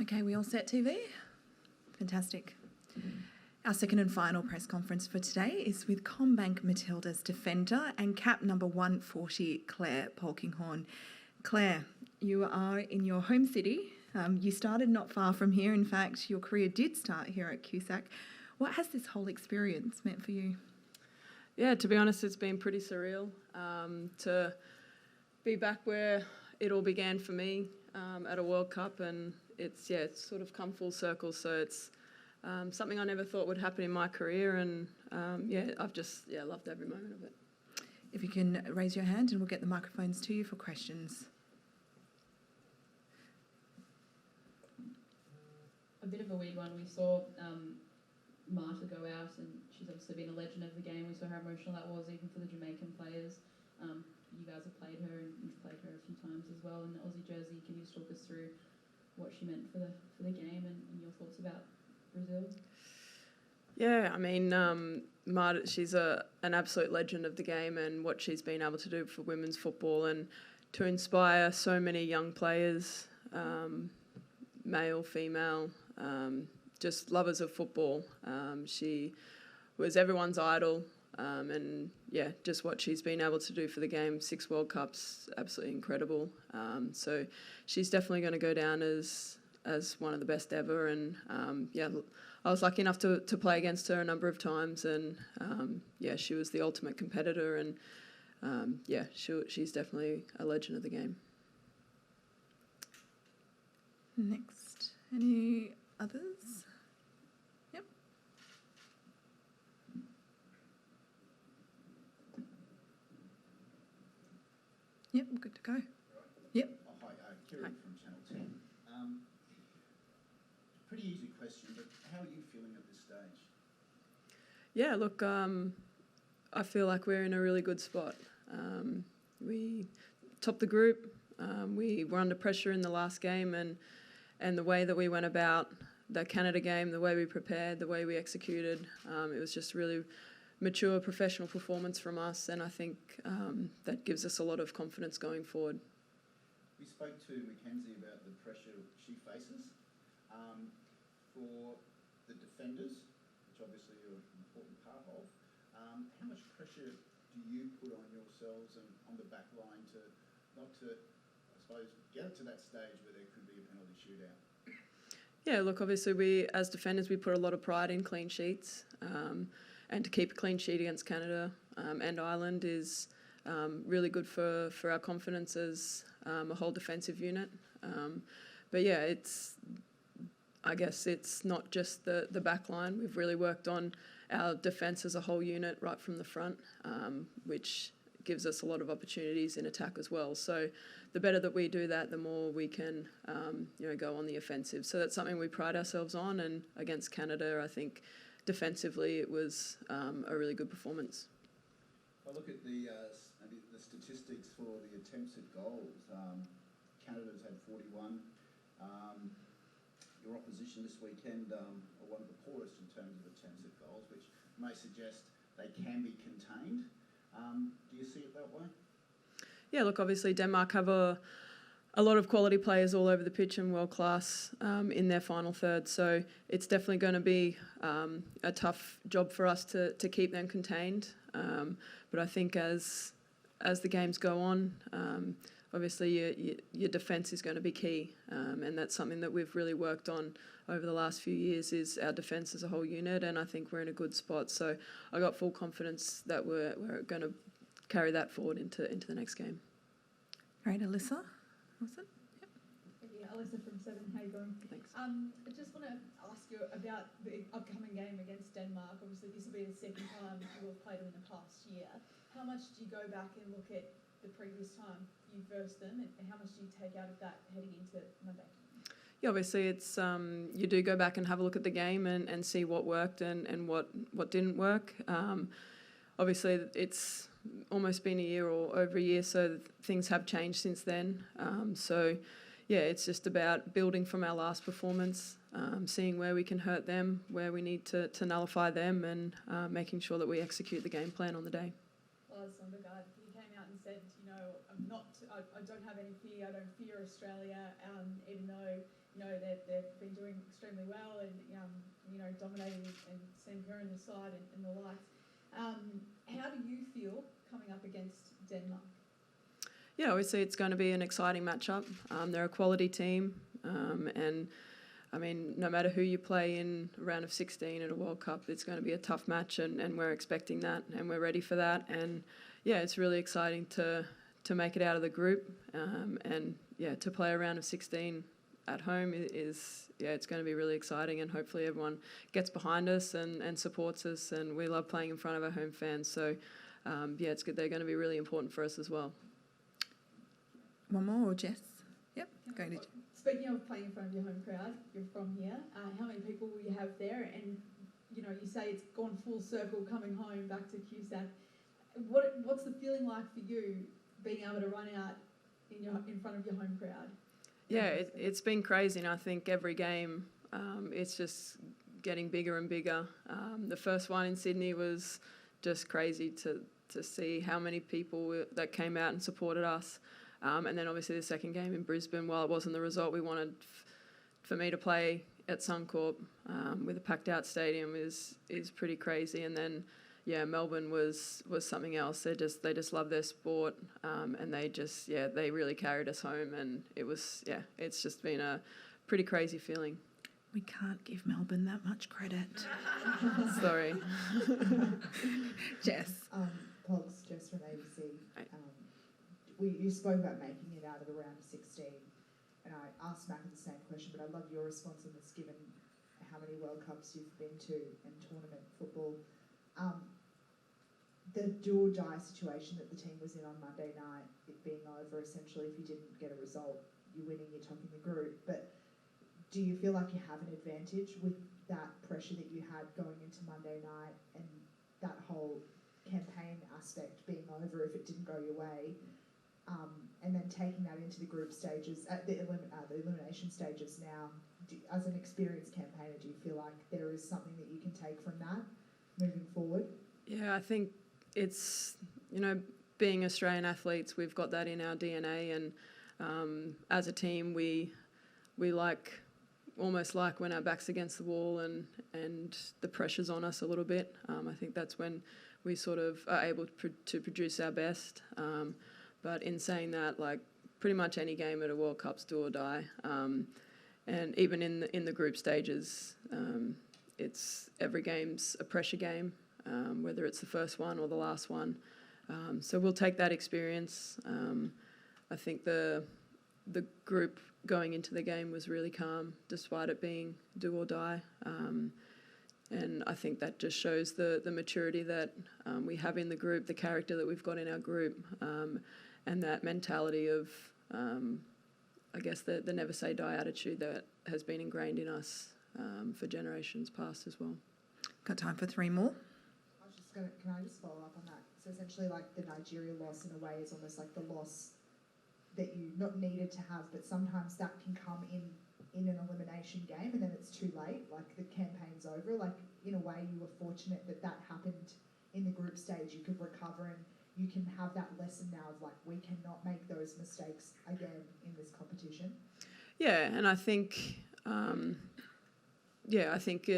Okay, we all set, TV? Fantastic. Our second and final press conference for today is with Combank Matildas defender and cap number 140, Clare Polkinghorne. Clare, you are in your home city. You started not far from here. In fact, your career did start here at QSAC. What has this whole experience meant for you? Yeah, to be honest, it's been pretty surreal to be back where it all began for me at a World Cup, and it's sort of come full circle. So it's something I never thought would happen in my career, and I've just loved every moment of it. If you can raise your hand, and we'll get the microphones to you for questions. A bit of a weird one. We saw Marta go out, and she's obviously been a legend of the game. We saw how emotional that was, even for the Jamaican players. You guys have played her, and you've played her a few times as well in the Aussie jersey. Can you just talk us through what she meant for the game and your thoughts about Brazil? Yeah, I mean, Marta, she's an absolute legend of the game, and what she's been able to do for women's football and to inspire so many young players, male, female, just lovers of football. She was everyone's idol, and just what she's been able to do for the game, 6 World Cups, absolutely incredible. So she's definitely going to go down as one of the best ever, and I was lucky enough to play against her a number of times, and she was the ultimate competitor, and she's definitely a legend of the game. Next, any others? Yep. Yep, we're good to go. Yep. Oh, hi, Kieran from Channel 10. Pretty easy question, but how are you feeling at this stage? Yeah, look, I feel like we're in a really good spot. We topped the group. We were under pressure in the last game, and the way that we went about the Canada game, the way we prepared, the way we executed, it was just really mature professional performance from us, and I think that gives us a lot of confidence going forward. We spoke to Mackenzie about the pressure she faces. For the defenders, which obviously you're an important part of, how much pressure do you put on yourselves and on the back line not to, I suppose, get it to that stage where there could be a penalty shootout? Yeah, look, obviously we, as defenders, we put a lot of pride in clean sheets, and to keep a clean sheet against Canada and Ireland is really good for our confidence as a whole defensive unit. I guess it's not just the back line. We've really worked on our defence as a whole unit right from the front, which gives us a lot of opportunities in attack as well. So the better that we do that, the more we can go on the offensive. So that's something we pride ourselves on, and against Canada, I think defensively it was a really good performance. If I look at the statistics for the attempts at goals, Canada's had 41. Your opposition this weekend are one of the poorest in terms of attempts at goals, which may suggest they can be contained. Do you see it that way? Yeah, look, obviously Denmark have a lot of quality players all over the pitch and world class in their final third, so it's definitely going to be a tough job for us to keep them contained. But I think as the games go on, obviously your defence is going to be key, and that's something that we've really worked on over the last few years, is our defence as a whole unit, and I think we're in a good spot. So I got full confidence that we're going to carry that forward into the next game. Great, Alyssa, was it? Yep. Yeah, Alyssa from 7, how you going? Thanks. I just want to ask you about the upcoming game against Denmark. Obviously this will be the second time you have played them in the past year. How much do you go back and look at the previous time you versed them, and how much do you take out of that heading into Monday? Yeah, obviously it's you do go back and have a look at the game and see what worked and what didn't work. Obviously it's almost been a year or over a year, so things have changed since then. It's just about building from our last performance, seeing where we can hurt them, where we need to nullify them, and making sure that we execute the game plan on the day. Well, as Sondergaard, he came out and said, I'm I don't have any fear. I don't fear Australia, even though they've been doing extremely well and dominating and Sam Curran the side and the likes. How do you feel coming up against Denmark? Yeah, obviously it's going to be an exciting matchup. They're a quality team, and I mean, no matter who you play in a round of 16 at a World Cup, it's going to be a tough match, and we're expecting that, and we're ready for that. And yeah, it's really exciting to make it out of the group, and yeah, to play a round of 16 at home is it's going to be really exciting, and hopefully everyone gets behind us and supports us, and we love playing in front of our home fans. So yeah, it's good. They're going to be really important for us as well. One more, or Jess? Yep, going to. Speaking of playing in front of your home crowd, you're from here. How many people will you have there? And you say it's gone full circle coming home back to QSAC. What's the feeling like for you being able to run out in front of your home crowd? Yeah, it's been crazy, and I think every game it's just getting bigger and bigger. The first one in Sydney was just crazy to see how many people that came out and supported us. And then obviously the second game in Brisbane, while it wasn't the result we wanted for me to play at Suncorp with a packed out stadium is pretty crazy. And then yeah, Melbourne was something else. They just love their sport, and they really carried us home, and it's just been a pretty crazy feeling. We can't give Melbourne that much credit. Sorry. Jess. Pogs, Jess from ABC. You spoke about making it out of the round of 16, and I asked Macca the same question, but I love your response on this, given how many World Cups you've been to and tournament football. The do-or-die situation that the team was in on Monday night, it being over, essentially, if you didn't get a result, you're winning, you're topping the group. But do you feel like you have an advantage with that pressure that you had going into Monday night and that whole campaign aspect being over if it didn't go your way? And then taking that into the group stages, the elimination stages now, as an experienced campaigner, do you feel like there is something that you can take from that moving forward? Yeah, I think it's, being Australian athletes, we've got that in our DNA, and as a team, we almost like when our back's against the wall and the pressure's on us a little bit. I think that's when we sort of are able to produce our best. But in saying that, like pretty much any game at a World Cup's do or die, and even in the group stages, it's every game's a pressure game, whether it's the first one or the last one. So we'll take that experience. I think the group going into the game was really calm, despite it being do or die. And I think that just shows the maturity that we have in the group, the character that we've got in our group, and that mentality of, I guess, the never say die attitude that has been ingrained in us for generations past as well. Got time for three more? Can I just follow up on that? So essentially, like the Nigeria loss in a way is almost like the loss that you not needed to have, but sometimes that can come in an elimination game and then it's too late, like the campaign's over. Like in a way you were fortunate that happened in the group stage. You could recover and you can have that lesson now of like, we cannot make those mistakes again in this competition. Yeah, and I think, I think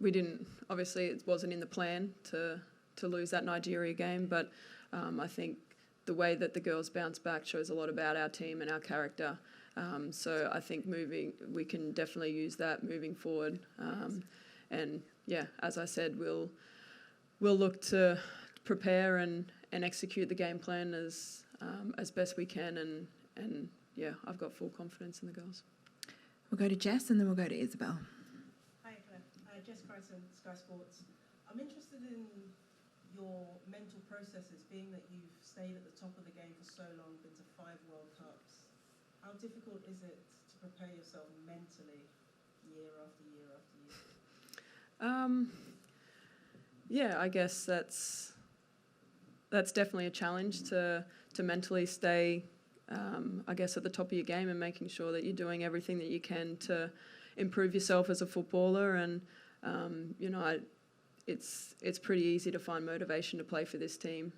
we didn't, obviously it wasn't in the plan to lose that Nigeria game, but I think the way that the girls bounced back shows a lot about our team and our character. So I think we can definitely use that moving forward. And yeah, as I said, we'll look to prepare and execute the game plan as best we can. And yeah, I've got full confidence in the girls. We'll go to Jess and then we'll go to Isabel. Hi, Claire. Jess Carson, Sky Sports. I'm interested in your mental processes, being that you've stayed at the top of the game for so long, been to 5 World Cups. How difficult is it to prepare yourself mentally year after year after year? Yeah, I guess that's definitely a challenge to mentally stay, I guess, at the top of your game and making sure that you're doing everything that you can to improve yourself as a footballer. And it's pretty easy to find motivation to play for this team.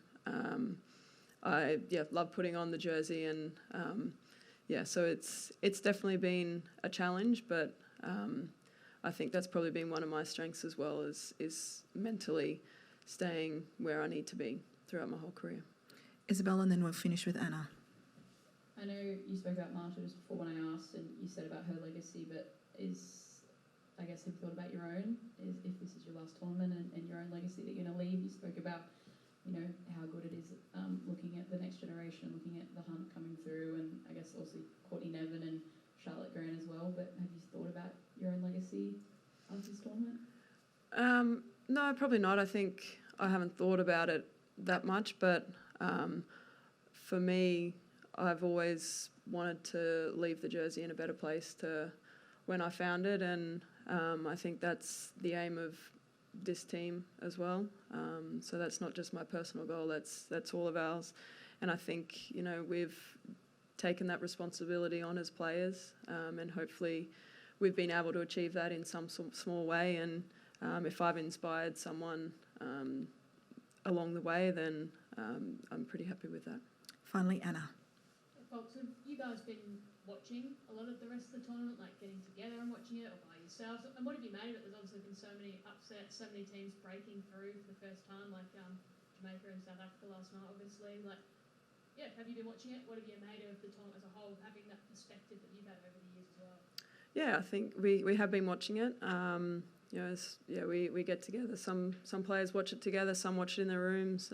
I love putting on the jersey, and so it's definitely been a challenge, but I think that's probably been one of my strengths as well, is mentally staying where I need to be throughout my whole career. Isabel, and then we'll finish with Anna. I know you spoke about Marta just before when I asked, and you said about her legacy, but have you thought about your own? If this is your last tournament and your own legacy that you're going to leave? You spoke about, how good it is looking at the next generation, looking at the hunt coming through, and I guess also Courtney Nevin and Charlotte Grant as well. But have you thought about your own legacy after this tournament? No, probably not. I think I haven't thought about it that much, but for me, I've always wanted to leave the jersey in a better place to when I found it, and I think that's the aim of this team as well. So that's not just my personal goal, that's all of ours. And I think, we've taken that responsibility on as players, and hopefully we've been able to achieve that in some small way. And if I've inspired someone along the way, then I'm pretty happy with that. Finally, Anna. Folks, have you guys been watching a lot of the rest of the tournament, like getting together and watching it, or by yourselves? And what have you made of it? There's obviously been so many upsets, so many teams breaking through for the first time, like Jamaica and South Africa last night, obviously. Have you been watching it? What have you made of the tournament as a whole, having that perspective that you've had over the years as well? Yeah, I think we have been watching it. We get together. Some players watch it together, some watch it in their rooms.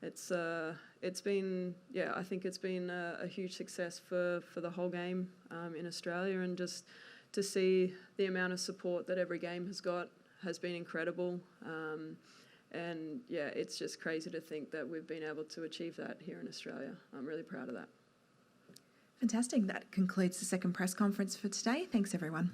It's been, I think it's been a huge success for the whole game in Australia, and just to see the amount of support that every game has got has been incredible. It's just crazy to think that we've been able to achieve that here in Australia. I'm really proud of that. Fantastic. That concludes the second press conference for today. Thanks, everyone.